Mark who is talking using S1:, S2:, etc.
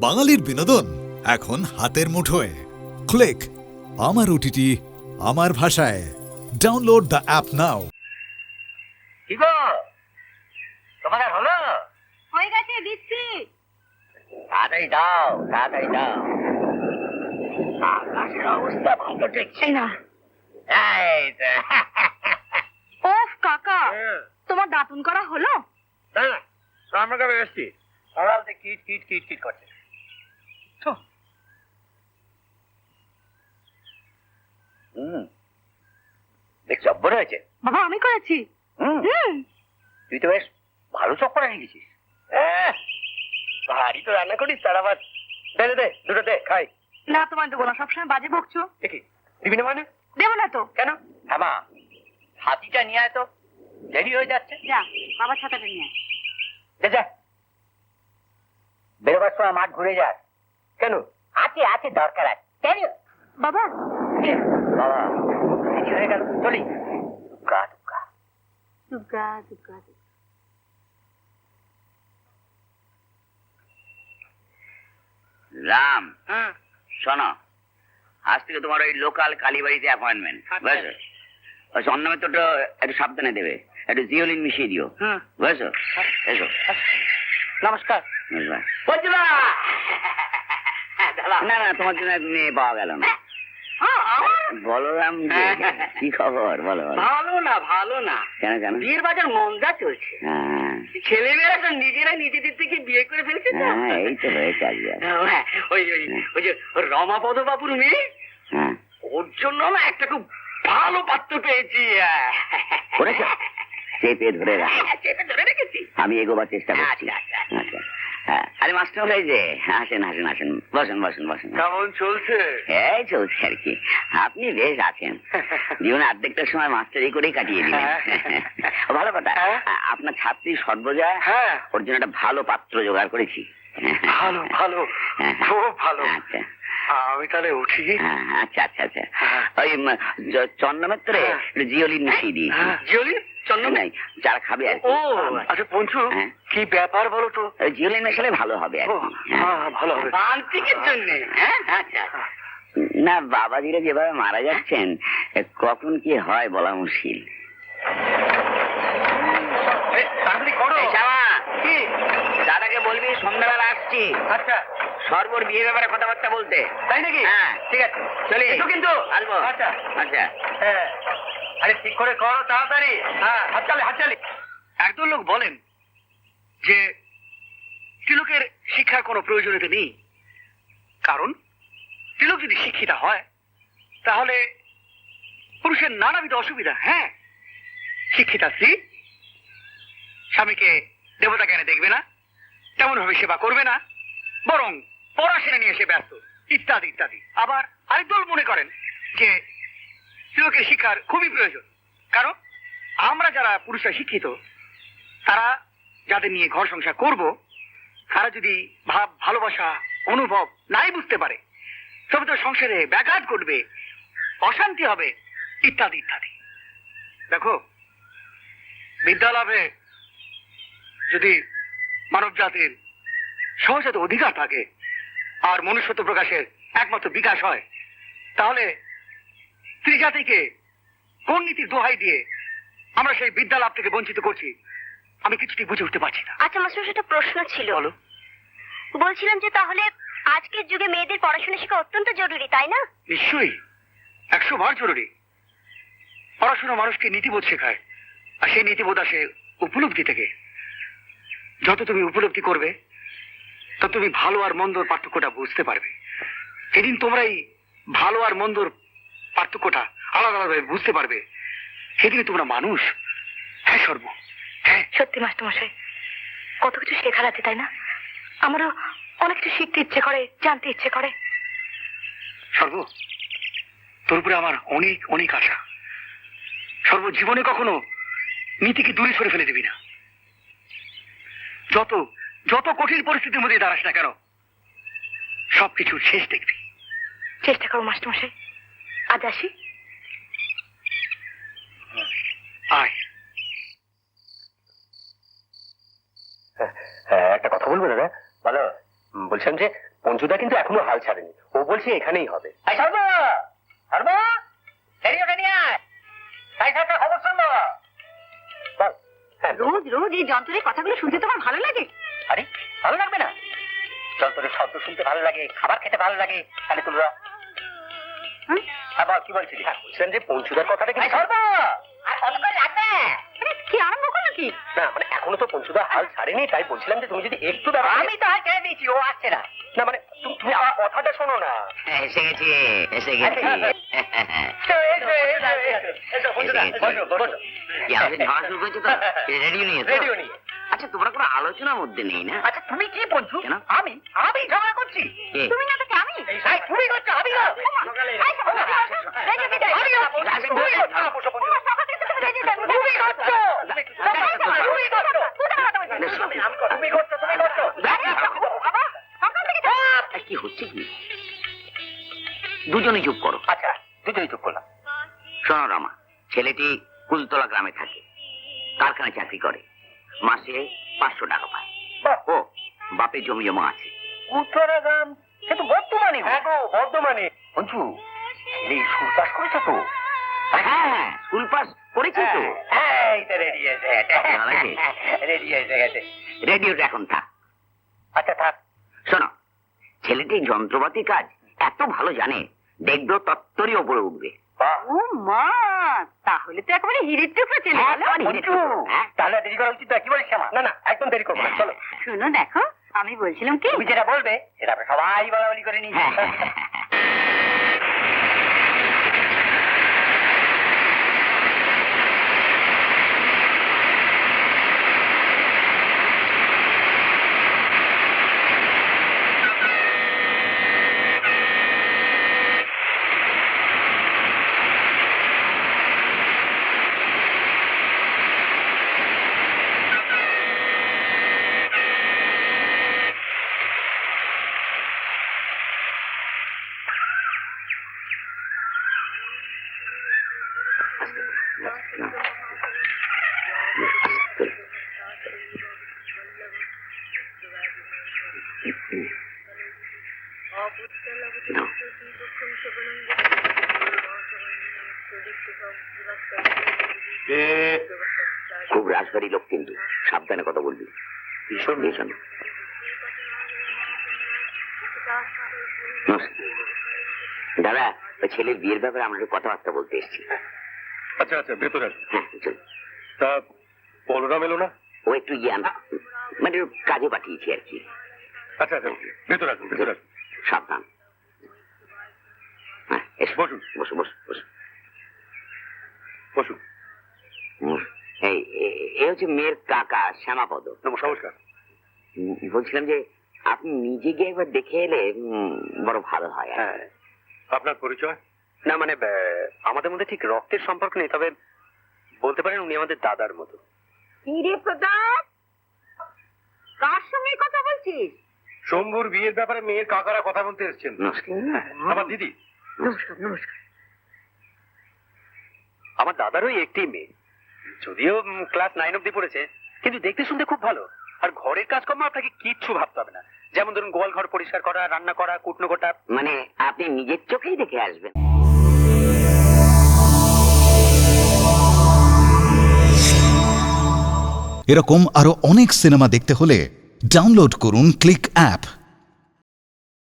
S1: বাঙালির বিনোদন এখন হাতের মুঠোয়। ক্লিক আমার ওটিটি আমার ভাষায়। ডাউনলোড দ্য অ্যাপ নাও।
S2: কি গো তোমাদের হলো?
S3: হয়ে গেছে, দিচ্ছি।
S2: তাড়াতাড়ি দাও, তাড়াতাড়ি দাও। আকাশের অবস্থা ভালো দেখছি না। এই তো।
S3: ওফ কাকা, তোমার দাঁতুন করা হলো?
S2: না না, আমরা কবে এসছি? সকাল থেকে কিট কিট কিট কিট করছে। দেখ জব্বর হয়েছে।
S3: বাবা আমি করেছি।
S2: তুই তো বেশ ভালো চপ করে নিয়ে গেছিস। ভারী তো রান্না করিস, তার আবার দে দে দে, দুটো দে খাই।
S3: না তোমার দেবো না, সবসময় বাজে বকছো।
S2: দেখি দিবি না মানে?
S3: দেবো না তো।
S2: কেন? হ্যাঁ মা, হাতিটা নিয়ে আয় তো, দেরি হয়ে যাচ্ছে।
S3: যা বাবার ছাতাটা নিয়ে আয়।
S2: যা যা, বেরোবার সময় মাঠ ঘুরে যাস। কেন? আছে আছে, দরকার আছে। কেন
S3: বাবা
S2: বাবা, দেরি হয়ে গেল, চলি। দুগ্গা দুগ্গা।
S3: দুর্গা দুর্গা।
S4: রাম, শোনো, আজ থেকে তোমার ওই লোকাল কালীবাড়িতে অ্যাপয়েন্টমেন্ট, বুঝেছো? ওই অন্নমিত্রটা একটু সাবধানে দেবে, একটু জিওলিন মিশিয়ে দিও, বুঝেছো? এসো।
S2: নমস্কার।
S4: বুঝলা?
S2: বলছিল
S4: না না, তোমার জন্য মেয়ে পাওয়া গেল না। বলরাম যে, কি খবর বলো?
S2: ভালো না, ভালো না।
S4: কেন কেন?
S2: বিয়ের বাজার মন্দা চলছে।
S4: হ্যাঁ
S2: ছেলেমেয়েরা তো নিজেরা নিজেদের থেকে বিয়ে করে ফেলেছে তো।
S4: হ্যাঁ, এই তো হয়েছে আজকে।
S2: হ্যাঁ, ওই যে রমাপদ বাবুর মেয়ে,
S4: হ্যাঁ,
S2: ওর জন্য না একটা খুব ভালো পাত্র পেয়েছি।
S4: করেছো? চেপে ধরে রাখ,
S2: চেপে ধরে রেখেছি।
S4: আমি এগোবার চেষ্টা করছি।
S2: আচ্ছা,
S4: আচ্ছা, হ্যাঁ। আরে মাস্টার হয়ে যে, আসেন আসেন আসেন, বসেন বসেন বসেন।
S2: কেমন চলছে?
S4: এই চলছে আর কি। আপনি বেশ আছেন, জীবনে অর্ধেকটা সময় মাস্টারি করেই কাটিয়ে দিলেন। ভালো কথা, আপনার ছাত্রী সর্বজয়া,
S2: হ্যাঁ,
S4: ওর জন্য একটা ভালো পাত্র জোগাড় করেছি।
S2: ভালো ভালো, খুব ভালো।
S4: আচ্ছা
S2: আমি তাহলে উঠি।
S4: আচ্ছা আচ্ছা আচ্ছা, ওই চন্দ্রমিত্রে জিওলিন মিশিয়ে দিই।
S2: জিওলিন? চন্দ্র
S4: নাই, যারা খাবে আর কি।
S2: ও আচ্ছা পঞ্চু,
S4: হ্যাঁ।
S2: কি ব্যাপার বলো তো?
S4: জিওলিন মেশালে ভালো হবে আর কি।
S2: ভালো হবে। তান্ত্রিকের জন্য? আচ্ছা।
S4: না, বাবাজিরা যেভাবে মারা যাচ্ছেন, কখন কি হয় বলা মুশকিল।
S2: তাড়াতাড়ি করো।
S4: এই শ্যামা,
S2: কি?
S4: দাদাকে বলবি সন্ধ্যাবেলা আসছি,
S2: আচ্ছা,
S4: সর্বর বিয়ে ব্যাপারে কথাবার্তা বলতে।
S2: তাই নাকি?
S4: হ্যাঁ
S2: ঠিক আছে,
S4: চলি।
S2: এসো কিন্তু।
S4: আসবো।
S2: আচ্ছা
S4: আচ্ছা।
S2: হ্যাঁ, আরে ঠিক করে করো তাড়াতাড়ি। হ্যাঁ, হাততালি হাততালি। একদল লোক বলেন যে তিলকের শিক্ষার কোনো প্রয়োজনীয়তা নেই, কারণ তিলক যদি শিক্ষিতা হয় তাহলে পুরুষের নানাবিধ অসুবিধা। হ্যাঁ, শিক্ষিতা স্ত্রী স্বামীকে দেবতা জ্ঞানে দেখবে না, তেমন ভাবে সেবা করবে না, বরং পড়াশোনা নিয়ে সে ব্যস্ত, ইত্যাদি ইত্যাদি। আবার আরেক দল মনে করেন যে তিলকের শিক্ষার খুবই প্রয়োজন, কারণ আমরা যারা পুরুষরা শিক্ষিত, তারা যাদের নিয়ে ঘর সংসার করব, তারা যদি ভাব ভালোবাসা অনুভব নাই বুঝতে পারে, তবে তো সংসারে ব্যাঘাত ঘটবে, অশান্তি হবে, ইত্যাদি ইত্যাদি। দেখো, বিদ্যা লাভে যদি মানব জাতির সহজাত অধিকার থাকে আর মনুষ্যত্ব প্রকাশের একমাত্র বিকাশ হয়, তাহলে স্ত্রী জাতিকে কোন নীতির দোহাই দিয়ে আমরা সেই বিদ্যা লাভ থেকে বঞ্চিত করছি, আমি কিছুটি বুঝে উঠতে পারছি না।
S5: আচ্ছা মাস্টার, সেটা প্রশ্ন ছিল।
S2: বলো।
S5: বলছিলাম যে তাহলে আজকের যুগে মেয়েদের পড়াশোনা শেখা অত্যন্ত জরুরি, তাই না?
S2: নিশ্চয়ই, 100 বার জরুরি। পড়াশোনা মানুষকে নীতিবোধ শেখায়, আর সেই নীতিবোধ আসে উপলব্ধি থেকে। যত তুমি উপলব্ধি করবে, তত তুমি ভালো আর মন্দর পার্থক্যটা বুঝতে পারবে। যেদিন তোমরা এই ভালো আর মন্দর পার্থক্যটা আলাদা আলাদা বুঝতে পারবে, সেদিনে তোমরা মানুষ। হ্যাঁ সর্ব, হ্যাঁ।
S5: সত্যি মাস্টার মশাই, কত কিছু শেখার আছে, তাই না? আমারও অনেক কিছু শিখতে ইচ্ছে করে, জানতে ইচ্ছে করে।
S2: সর্ব, তোর উপরে আমার অনেক অনেক আশা। সর্ব, জীবনে কখনো নীতিকে দূরে সরে ফেলে দিবি না। যত যত কঠিন পরিস্থিতির মধ্যে দাঁড়াস না কেন, সবকিছুর শেষ দেখবি।
S5: চেষ্টা করো মাস্টার মশাই। আজ আসি।
S2: আয়। একটা কথা বলবো দাদা? বলো। বলছিলাম যে পঞ্চুদা কিন্তু এখনো হাল ছাড়েনি, ও বলছে এখানেই হবে। সর্ব সর্ব রেডিওটা নিয়ে আয়, তাই একটা খবর শুনবো। বল। হ্যাঁ,
S3: রোজ রোজ এই যন্ত্রের কথাগুলো শুনতে তোমার ভালো লাগে?
S2: আরে ভালো লাগবে না? যন্ত্রের শব্দ শুনতে ভালো লাগে, খাবার খেতে ভালো লাগে, তাহলে তোমরা
S3: হুম?
S2: বল কি বলছিলি? বলছিলাম যে পঞ্চুদার কথাটা কিন্তু সর্ব আর কতক্ষণ লাগবে?
S3: আরে, কি আরম্ভ করলো কি?
S2: না মানে এখনো তো পঞ্চুদা হাল ছাড়েনি, তাই বলছিলাম যে তুমি যদি একটু আমি তো হাল ছেড়ে দিয়েছি, ও আসছে না। না মানে তুমি আমার কথাটা শোনো না।
S4: এসে গেছি, এসে গেছি। কি আমাদের ঝড় শুরু করেছে তো? রেডিও নিয়ে তো?
S2: রেডিও নিয়ে।
S4: আচ্ছা, তোমরা কোনো আলোচনার মধ্যে নেই না?
S2: আচ্ছা তুমি কি পঞ্চু?
S4: কেন?
S2: আমি আমি ঝগড়া করছি?
S4: কে?
S3: তুমি না তো কি আমি?
S2: এই তুমি করছো, আমি না।
S3: এই শোনো, রেডিও দিতে।
S2: আমি না। তুমি করছো।
S3: তোমার সকাল থেকে তুমি রেডিও চালাচ্ছো।
S2: তুমি করছো। তুমি করছো। তুমি করছো, তুমি করছো।
S3: বাবা, সকাল থেকে তো-
S4: আর কি হচ্ছে কি? দুজনে চুপ করো।
S2: আচ্ছা দুজনেই চুপ করলাম।
S4: শোনো রামা, ছেলেটি কুলতলা গ্রামে থাকে, কারখানায় চাকরি করে, মাসে 500 টাকা পায়। ও বাপের জমি জমা আছে।
S2: উত্তরাগ্রাম, সে তো বর্ধমানে। হ্যাঁ গো বর্ধমানে। পঞ্চু এই সুর পাস করেছো তো?
S4: হ্যাঁ, স্কুল পাস করেছি তো।
S2: হ্যাঁ এই তো রেডি এসে গেছে।
S4: ভালো আছে?
S2: রেডি এসে গেছে।
S4: রেডিওটা এখন থাক।
S2: আচ্ছা থাক।
S4: শোনো, ছেলেটি যন্ত্রপাতি কাজ এত ভালো জানে, দেখবে তত্তরই ওপরে উঠবে।
S2: বাহ।
S3: ও মা, তাহলে তো একেবারে হিরের টুকরো ছেলে
S4: হ্যাঁ,
S3: বলো?
S4: একেবারে হিরের
S2: পঞ্চু,
S4: টুকরো, হ্যাঁ।
S2: তাহলে দেরি করা উচিত না, কি বলিস শ্যামা? না না একদম দেরি করবো না, চলো।
S3: শোনো দেখো, আমি বলছিলাম কি,
S2: তুমি যেটা বলবে সেটা আমরা সবাই বলাবলি করে নিই।
S4: হ্যাঁ, হ্যাঁ, হ্যাঁ, হ্যাঁ। খুব রাজবাড়ি লোক, কিন্তু সাবধানে কথা বলবি। ভীষণ ভীষণ। দাদা, ওই ছেলের বিয়ের ব্যাপারে আমরা একটু কথাবার্তা বলতে এসেছি।
S6: আচ্ছা আচ্ছা, ভেতরে আসুন।
S4: হ্যাঁ, চল।
S6: তা বলরাম এলো না?
S4: ও একটু মানে কাজে পাঠিয়েছি আর কি।
S6: আচ্ছা আচ্ছা, ভেতরে আসুন, ভেতরে আসুন।
S4: সাবধান। হ্যাঁ, এসো।
S6: বসুন।
S4: বসো বসো বসো।
S6: বসুন।
S4: এই হচ্ছে মেয়ের কাকা শ্যামাপদ।
S6: নমস্কার।
S4: বলছিলাম যে আপনি নিজে গিয়ে একবার দেখে এলে বড় ভালো হয়।
S2: হ্যাঁ
S6: আপনার পরিচয়?
S2: না মানে আমাদের মধ্যে ঠিক রক্তের সম্পর্ক নেই, তবে বলতে পারেন উনি আমাদের দাদার মতো।
S3: কি রে প্রতাপ, কার সঙ্গে কথা বলছিস?
S6: শম্ভুর বিয়ের ব্যাপারে মেয়ের কাকারা কথা বলতে এসেছেন।
S4: নমস্কার।
S6: আমার দিদি।
S3: নমস্কার নমস্কার।
S2: আমার দাদারই একটি মেয়ে, যদিও ক্লাস 9 অব্দি পড়েছে, কিন্তু দেখতে শুনতে খুব ভালো। আর ঘরের কাজকর্ম আপনাকে কিচ্ছু ভাবতে হবে না, যেমন ধরুন গোয়াল ঘর পরিষ্কার করা, রান্না করা, কুটনো কোটা।
S4: মানে আপনি নিজের চোখেই দেখে আসবেন।
S1: এরকম আরো অনেক সিনেমা দেখতে হলে ডাউনলোড করুন ক্লিক অ্যাপ।